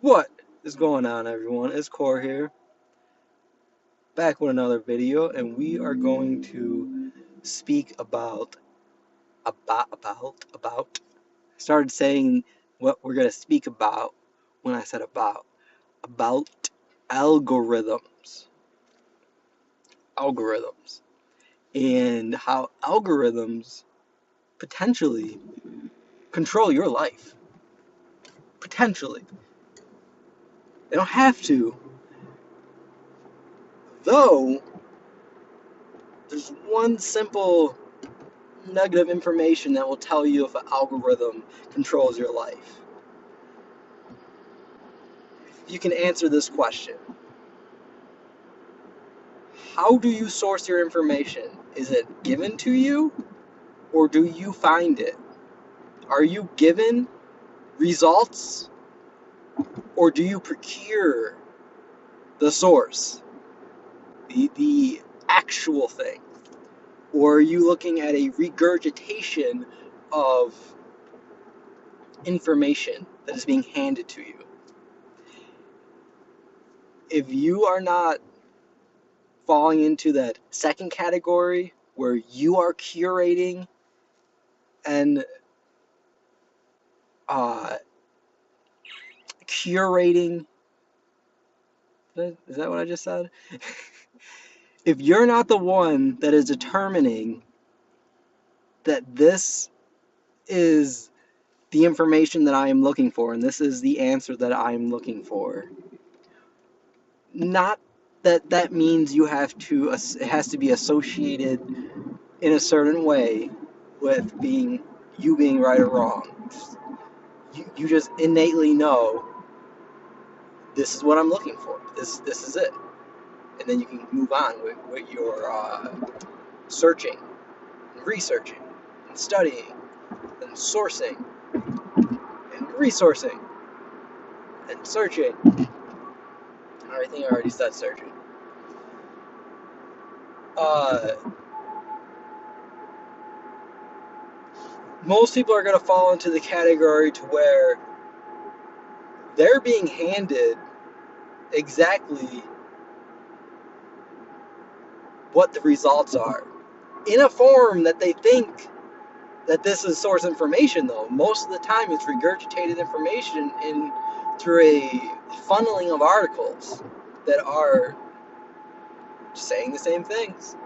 What is going on, everyone? It's Core here, back with another video, and we are going to speak about. Started saying what we're going to speak about when I said about algorithms, and how algorithms potentially control your life. Potentially, they don't have to, though. There's one simple nugget of information that will tell you if an algorithm controls your life. You can answer this question. How do you source your information? Is it given to you or do you find it? Are you given results or do you procure the source, the actual thing? Or are you looking at a regurgitation of information that is being handed to you? If you are not falling into that second category where you are curating and uh, curating. Is that what I just said? If you're not the one that is determining that this is the information that I am looking for and this is the answer that I am looking for, not that means you have to. It has to be associated in a certain way with you being right or wrong. You just innately know this is what I'm looking for. This is it, and then you can move on with your searching, and researching, and studying, and sourcing, and resourcing, and searching. I think I already said searching. Uh, Most people are going to fall into the category to where they're being handed exactly what the results are in a form that they think that this is source information. Though most of the time it's regurgitated information in through a funneling of articles that are saying the same things.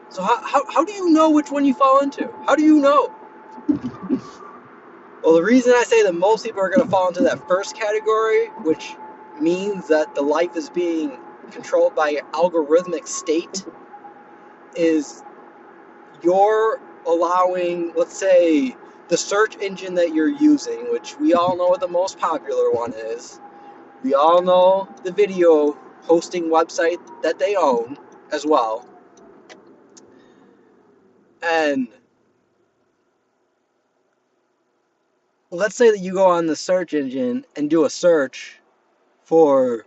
So how do you know which one you fall into? How do you know? Well, the reason I say that most people are going to fall into that first category, which means that the life is being controlled by an algorithmic state, is you're allowing, let's say, the search engine that you're using, which we all know what the most popular one is. We all know the video hosting website that they own as well. And let's say that you go on the search engine and do a search for,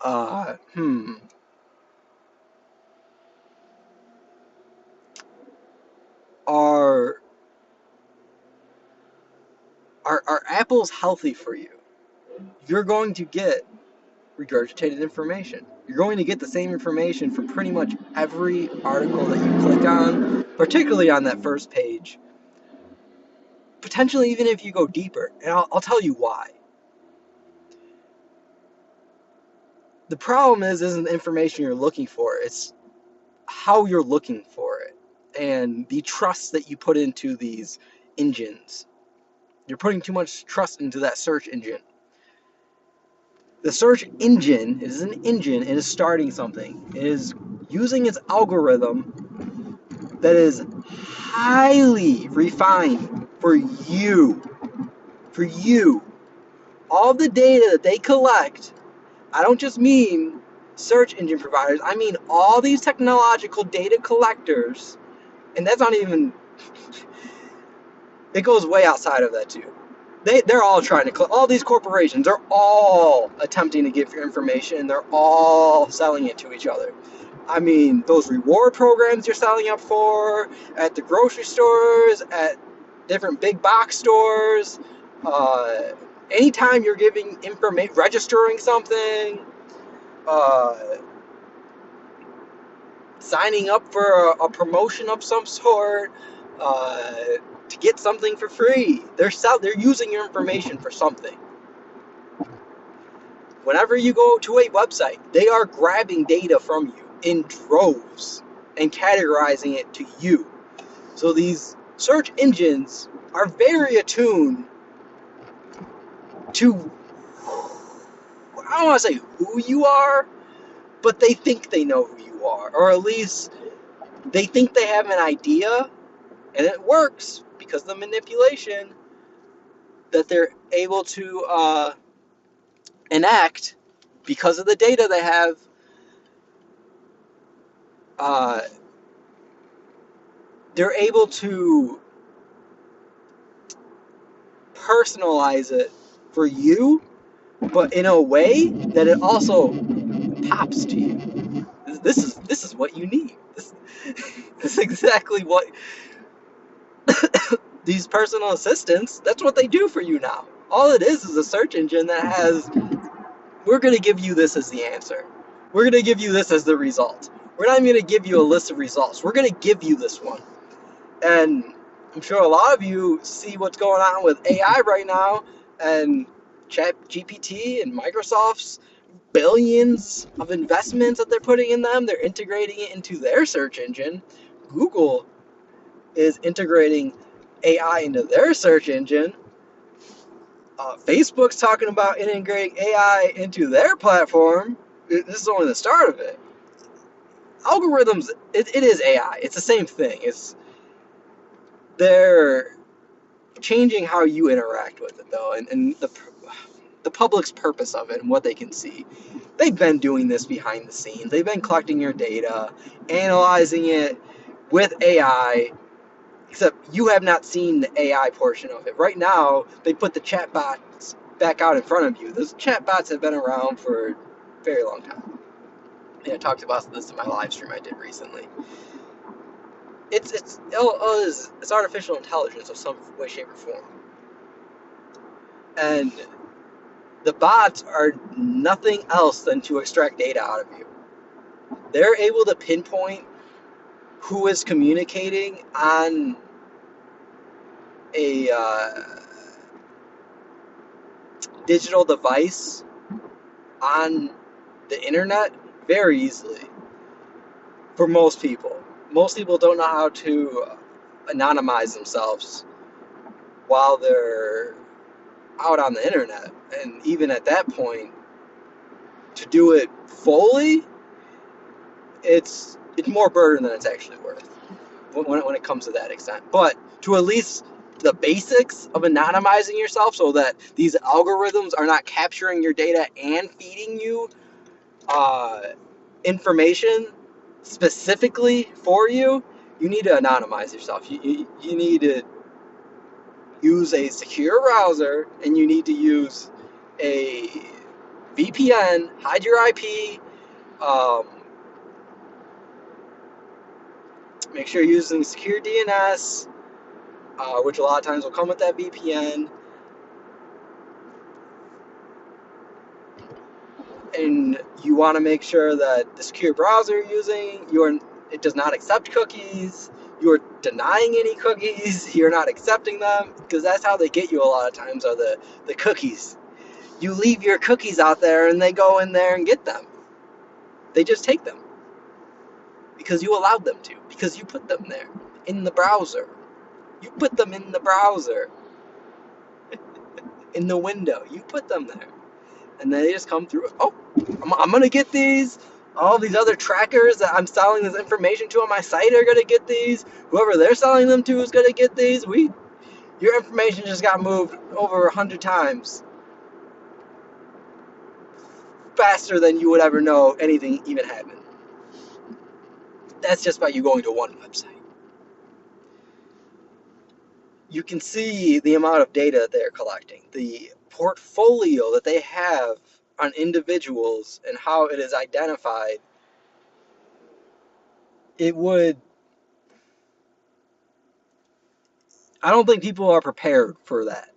uh, are apples healthy for you? You're going to get regurgitated information. You're going to get the same information from pretty much every article that you click on, particularly on that first page. Potentially even if you go deeper, and I'll tell you why. The problem isn't the information you're looking for, it's how you're looking for it and the trust that you put into these engines. You're putting too much trust into that search engine. The search engine is an engine. It is starting something. It is using its algorithm that is highly refined for you. For you. All the data that they collect, I don't just mean search engine providers, I mean all these technological data collectors, and that's not even, it goes way outside of that too. They're all trying to, all these corporations, they're all attempting to give information, and they're all selling it to each other. I mean, those reward programs you're signing up for at the grocery stores, at different big box stores. Anytime you're giving information, registering something, uh, signing up for a promotion of some sort, uh, to get something for free. They're using your information for something. Whenever you go to a website, they are grabbing data from you in droves and categorizing it to you. So these search engines are very attuned to, I don't want to say who you are, but they think they know who you are, or at least they think they have an idea, and it works because of the manipulation that they're able to enact because of the data they have. Uh, they're able to personalize it for you, but in a way that it also pops to you. This is what you need. This is exactly what these personal assistants. That's what they do for you now. All it is a search engine that has. We're going to give you this as the answer. We're going to give you this as the result. We're not even going to give you a list of results. We're going to give you this one. And I'm sure a lot of you see what's going on with AI right now, and ChatGPT and Microsoft's billions of investments that they're putting in them. They're integrating it into their search engine. Google is integrating AI into their search engine. Facebook's talking about integrating AI into their platform. This is only the start of it. Algorithms, it is AI. It's the same thing. They're changing how you interact with it, though, and the public's purpose of it and what they can see. They've been doing this behind the scenes. They've been collecting your data, analyzing it with AI, except you have not seen the AI portion of it. Right now, they put the chatbots back out in front of you. Those chatbots have been around for a very long time. And I talked about this in my live stream I did recently. It's artificial intelligence of some way, shape, or form. And the bots are nothing else than to extract data out of you. They're able to pinpoint who is communicating on a digital device on the internet very easily for most people. Most people don't know how to anonymize themselves while they're out on the internet. And even at that point, to do it fully, it's more burden than it's actually worth when it comes to that extent. But to at least the basics of anonymizing yourself so that these algorithms are not capturing your data and feeding you information specifically for you, you need to anonymize yourself. You need to use a secure browser, and you need to use a VPN, hide your IP, um, make sure you're using secure DNS, which a lot of times will come with that VPN. And you want to make sure that the secure browser you're using, it does not accept cookies. You're denying any cookies. You're not accepting them, because that's how they get you a lot of times, are the cookies. You leave your cookies out there and they go in there and get them. They just take them because you allowed them to, because you put them there in the browser. You put them in the browser, in the window. You put them there. And they just come through. Oh, I'm going to get these. All these other trackers that I'm selling this information to on my site are going to get these. Whoever they're selling them to is going to get these. Your information just got moved over 100 times faster than you would ever know anything even happened. That's just by you going to one website. You can see the amount of data they're collecting, the portfolio that they have on individuals, and how it is identified. It would, I don't think people are prepared for that.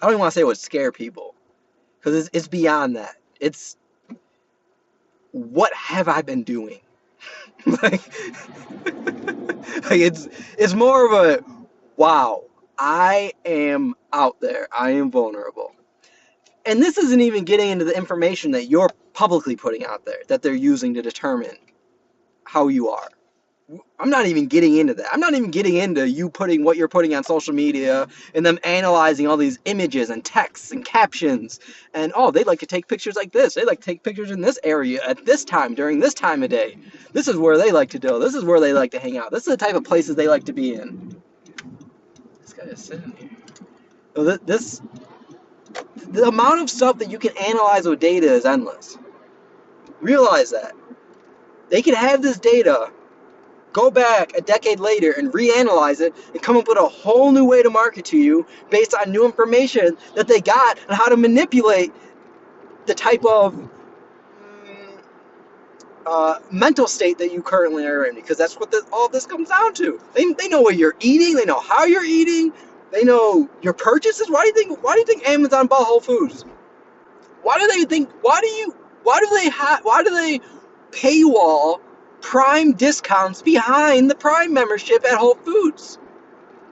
I don't even want to say it would scare people, because it's beyond that. It's, what have I been doing? like, like it's more of a, wow, I am out there. I am vulnerable. And this isn't even getting into the information that you're publicly putting out there, that they're using to determine how you are. I'm not even getting into that. I'm not even getting into you putting what you're putting on social media and them analyzing all these images and texts and captions. And, oh, they like to take pictures like this. They like to take pictures in this area at this time, during this time of day. This is where they like to go. This is where they like to hang out. This is the type of places they like to be in. This guy is sitting here. So the amount of stuff that you can analyze with data is endless. Realize that. They can have this data, go back a decade later and reanalyze it and come up with a whole new way to market to you based on new information that they got on how to manipulate the type of mental state that you currently are in, because that's what all of this comes down to. They know what you're eating, they know how you're eating, they know your purchases. Why do you think Amazon bought Whole Foods? Why do they paywall Prime discounts behind the Prime membership at Whole Foods?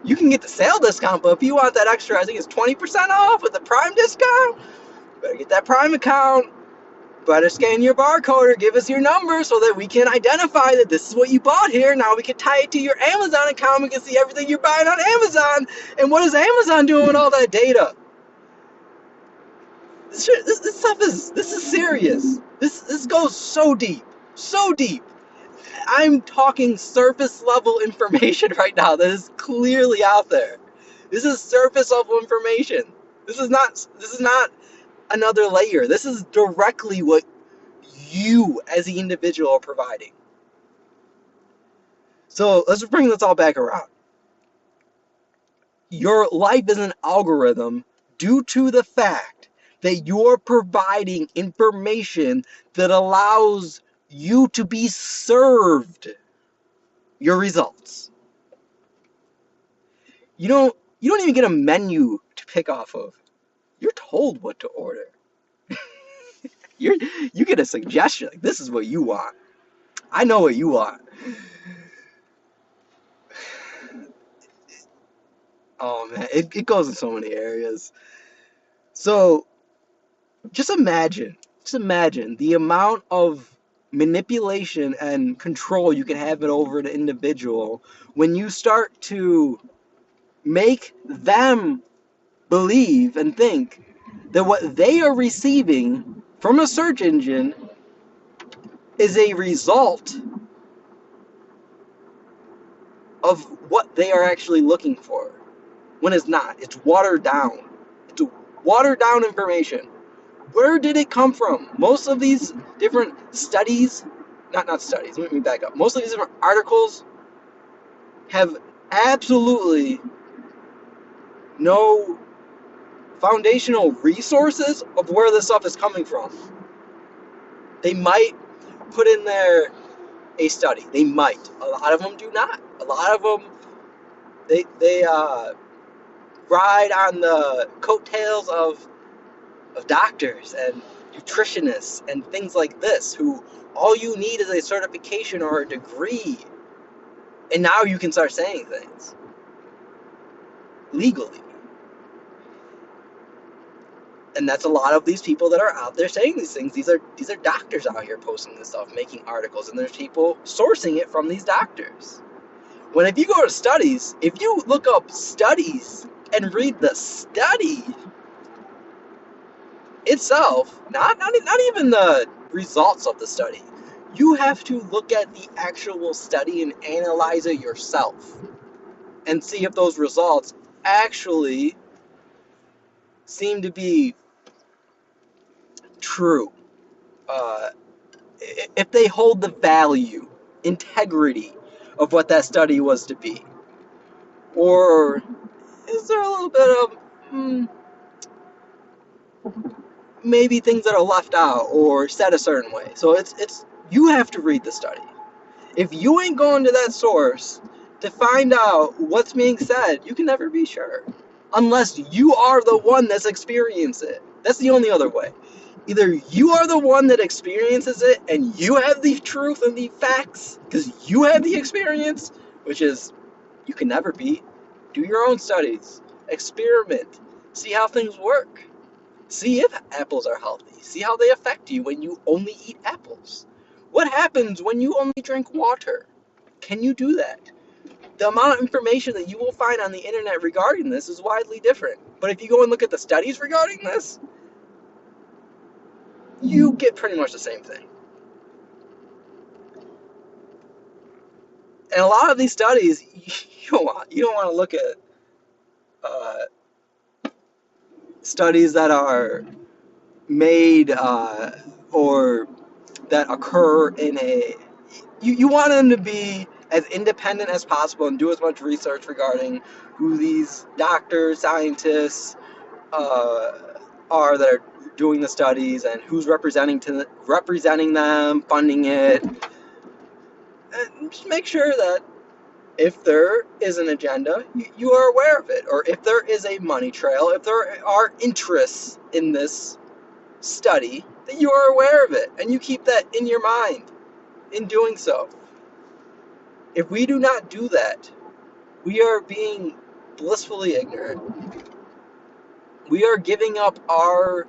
You can get the sale discount, but if you want that extra, I think it's 20% off with the Prime discount. Better get that Prime account. Better scan your barcode or give us your number so that we can identify that this is what you bought here. Now we can tie it to your Amazon account. We can see everything you're buying on Amazon. And what is Amazon doing with all that data? This is serious. This goes so deep, so deep. I'm talking surface level information right now that is clearly out there. This is surface level information. This is not another layer. This is directly what you as the individual are providing. So let's bring this all back around. Your life is an algorithm due to the fact that you're providing information that allows you to be served your results. You don't even get a menu to pick off of. You're told what to order. You get a suggestion, like, this is what you want. I know what you want. Oh man, it goes in so many areas. So just imagine the amount of manipulation and control you can have it over the individual when you start to make them believe and think that what they are receiving from a search engine is a result of what they are actually looking for, when it's not. It's watered down. It's watered down information. Where did it come from? Most of these different studies, not studies, let me back up. Most of these different articles have absolutely no foundational resources of where this stuff is coming from. They might put in there a study. They might. A lot of them do not. A lot of them, they ride on the coattails of doctors and nutritionists and things like this, who all you need is a certification or a degree, and now you can start saying things legally. And that's a lot of these people that are out there saying these things. These are doctors out here posting this stuff, making articles, and there's people sourcing it from these doctors. When if you go to studies, if you look up studies and read the study itself, not even the results of the study, you have to look at the actual study and analyze it yourself and see if those results actually seem to be true. If they hold the value, integrity of what that study was to be. Or is there a little bit of maybe things that are left out or said a certain way? So it's you have to read the study. If you ain't going to that source to find out what's being said, you can never be sure. Unless you are the one that's experienced it. That's the only other way. Either you are the one that experiences it and you have the truth and the facts because you have the experience, which is you can never beat. Do your own studies, experiment, see how things work, see if apples are healthy, see how they affect you when you only eat apples. What happens when you only drink water? Can you do that? The amount of information that you will find on the internet regarding this is widely different. But if you go and look at the studies regarding this, you get pretty much the same thing. And a lot of these studies, you don't want to look at uh, studies that are made or that occur in a. You want them to be as independent as possible and do as much research regarding who these doctors, scientists uh, are that are doing the studies and who's representing them, funding it, and just make sure that if there is an agenda, you are aware of it, or if there is a money trail, if there are interests in this study, that you are aware of it and you keep that in your mind in doing so. If we do not do that, we are being blissfully ignorant. We are giving up our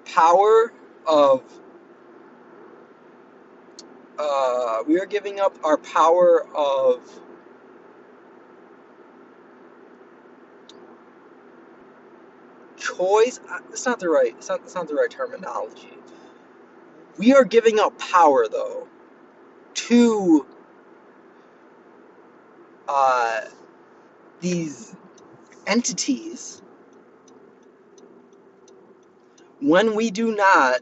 power of choice. It's not the right terminology. We are giving up power though to these entities when we do not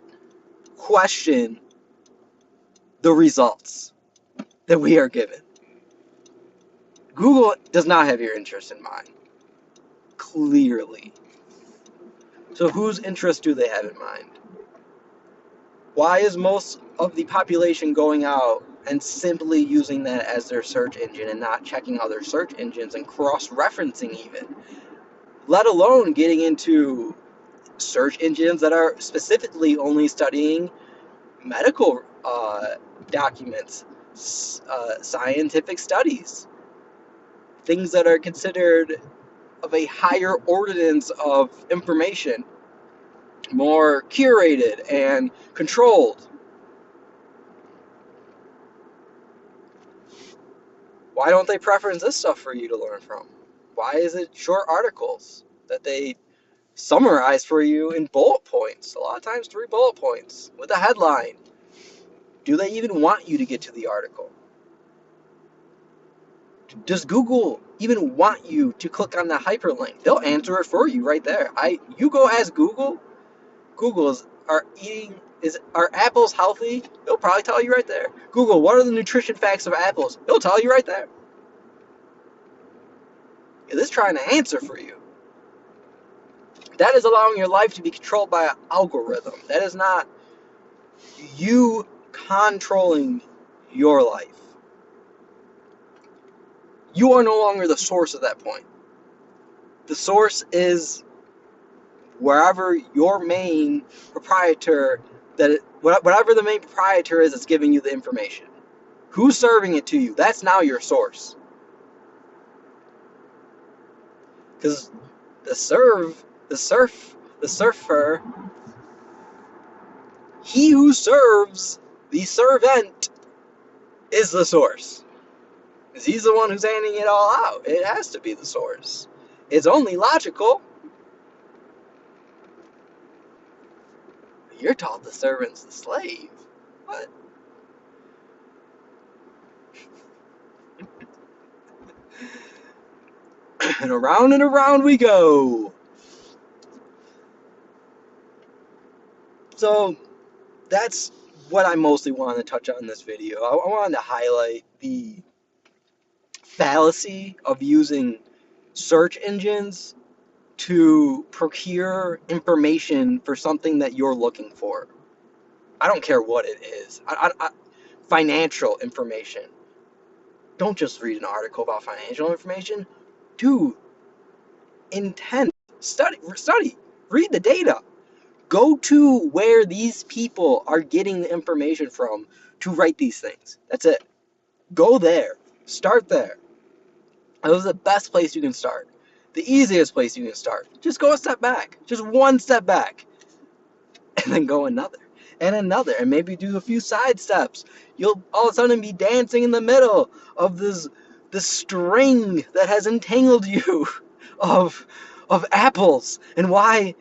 question the results that we are given. Google does not have your interest in mind, clearly. So whose interest do they have in mind? Why is most of the population going out and simply using that as their search engine and not checking other search engines and cross-referencing even? Let alone getting into search engines that are specifically only studying medical documents, scientific studies, things that are considered of a higher ordinance of information, more curated and controlled. Why don't they preference this stuff for you to learn from? Why is it short articles that they summarize for you in bullet points? A lot of times 3 bullet points with a headline. Do they even want you to get to the article? Does Google even want you to click on the hyperlink? They'll answer it for you right there. You go ask Google. Are apples healthy? They'll probably tell you right there. Google, what are the nutrition facts of apples? They'll tell you right there. It is trying to answer for you. That is allowing your life to be controlled by an algorithm. That is not you controlling your life. You are no longer the source at that point. The source is wherever your main proprietor, whatever the main proprietor is that's giving you the information. Who's serving it to you? That's now your source. Because the surfer, he who serves the servant is the source. Because he's the one who's handing it all out. It has to be the source. It's only logical. You're taught the servant's the slave. What? And around we go. So that's what I mostly wanted to touch on in this video. I wanted to highlight the fallacy of using search engines to procure information for something that you're looking for. I don't care what it is. financial information. Don't just read an article about financial information. Do intense study, read the data. Go to where these people are getting the information from to write these things. That's it. Go there. Start there. That was the best place you can start. The easiest place you can start. Just go a step back. Just one step back. And then go another. And another. And maybe do a few side steps. You'll all of a sudden be dancing in the middle of this string that has entangled you of apples. And why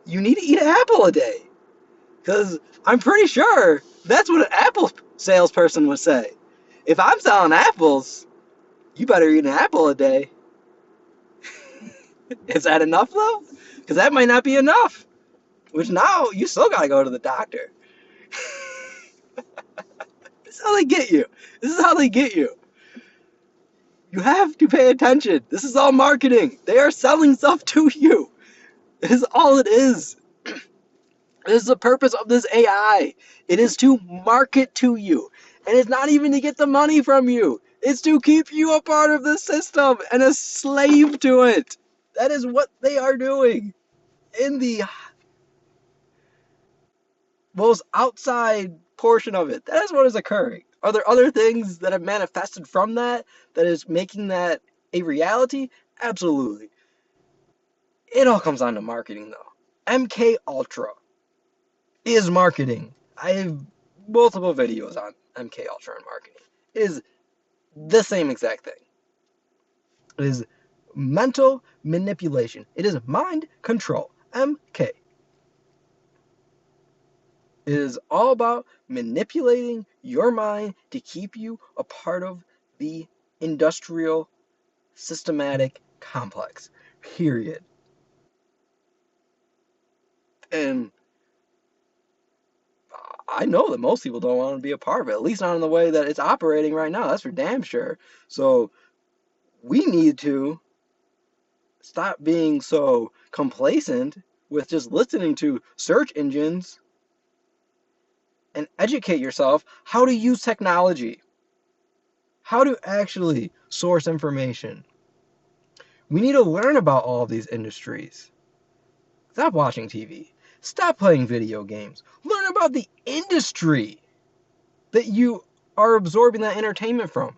you need to eat an apple a day. Because I'm pretty sure that's what an apple salesperson would say. If I'm selling apples, you better eat an apple a day. Is that enough, though? Because that might not be enough. Which now, you still got to go to the doctor. This is how they get you. This is how they get you. You have to pay attention. This is all marketing. They are selling stuff to you. This is all it is. This is the purpose of this AI. It is to market to you. And it's not even to get the money from you. It's to keep you a part of the system and a slave to it. That is what they are doing in the most outside portion of it. That is what is occurring. Are there other things that have manifested from that is making that a reality? Absolutely. It all comes down to marketing, though. MK Ultra is marketing. I have multiple videos on MK Ultra and marketing. It is the same exact thing. It is mental manipulation. It is mind control. MK. It is all about manipulating your mind to keep you a part of the industrial systematic complex. Period. And I know that most people don't want to be a part of it, at least not in the way that it's operating right now. That's for damn sure. So we need to stop being so complacent with just listening to search engines and educate yourself how to use technology, how to actually source information. We need to learn about all of these industries. Stop watching TV. Stop playing video games. Learn about the industry that you are absorbing that entertainment from.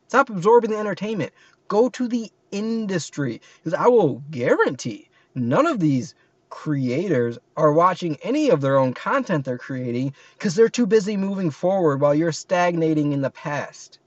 Stop absorbing the entertainment. Go to the industry. Because I will guarantee none of these creators are watching any of their own content they're creating because they're too busy moving forward while you're stagnating in the past.